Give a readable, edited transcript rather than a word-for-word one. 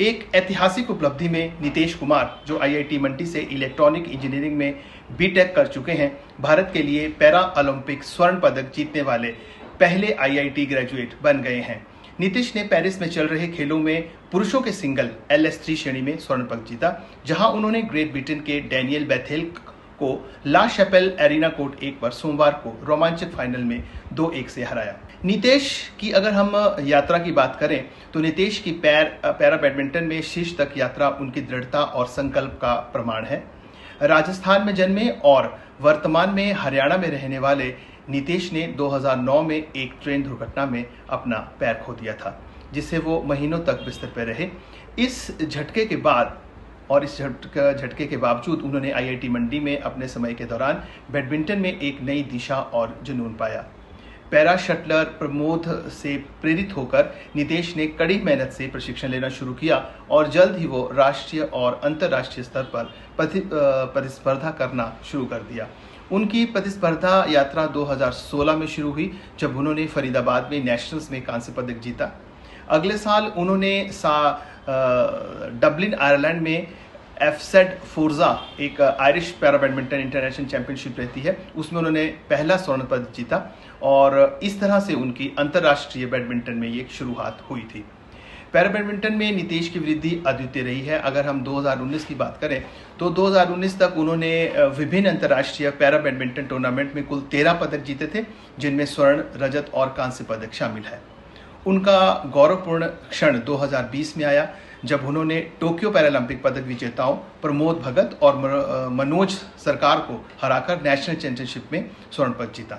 एक ऐतिहासिक उपलब्धि में नीतीश कुमार, जो आईआईटी मंडी से इलेक्ट्रॉनिक इंजीनियरिंग में बीटेक कर चुके हैं, भारत के लिए पैरा ओलंपिक स्वर्ण पदक जीतने वाले पहले आईआईटी ग्रेजुएट बन गए हैं। नीतीश ने पेरिस में चल रहे खेलों में पुरुषों के सिंगल LS3 श्रेणी में स्वर्ण पदक जीता, जहां उन्होंने ग्रेट ब्रिटेन के डैनियल बेथेल को ला शैपेल एरिना कोर्ट 1 पर सोमवार को रोमांचक फाइनल में 2-1 से हराया। नीतीश की अगर हम यात्रा की बात करें तो नीतीश की पैरा बैडमिंटन में शीर्ष तक यात्रा उनकी दृढ़ता और संकल्प का प्रमाण है। राजस्थान में जन्मे और वर्तमान में हरियाणा में रहने वाले नीतीश ने 2009 में एक ट्रेन दुर्घटना में अपना पैर खो दिया था, जिससे वो महीनों तक बिस्तर पर रहे। इस झटके के बाद और इस झटके के बावजूद उन्होंने आईआईटी मंडी में अपने समय के दौरान बैडमिंटन में एक नई दिशा और जुनून पाया। पैरा शटलर प्रमोद से प्रेरित होकर नीतीश ने कड़ी मेहनत से प्रशिक्षण लेना शुरू किया और जल्द ही वो राष्ट्रीय और अंतर्राष्ट्रीय स्तर पर प्रतिस्पर्धा करना शुरू कर दिया। उनकी प्रतिस्पर्धा यात्रा 2016 में शुरू हुई, जब उन्होंने फरीदाबाद में नेशनल्स में कांस्य पदक जीता। अगले साल उन्होंने डबलिन आयरलैंड में FZ फोर्जा, एक Irish para badminton international championship रहती है, उसमें उन्होंने पहला स्वर्ण पदक जीता और इस तरह से उनकी अंतर्राष्ट्रीय बैडमिंटन में ये शुरुआत हुई थी। पैरा बैडमिंटन में नीतीश की वृद्धि अद्वितीय रही है। अगर हम 2019 की बात करें तो 2019 तक उन्होंने विभिन्न अंतर्राष्ट्रीय पैरा बैडमिंटन टूर्नामेंट में कुल 13 पदक जीते थे, जिनमें स्वर्ण, रजत और कांस्य पदक शामिल है। उनका गौरवपूर्ण क्षण 2020 में आया, जब उन्होंने टोक्यो पैरालंपिक पदक विजेताओं प्रमोद भगत और मनोज सरकार को हराकर नेशनल चैंपियनशिप में स्वर्ण पदक जीता।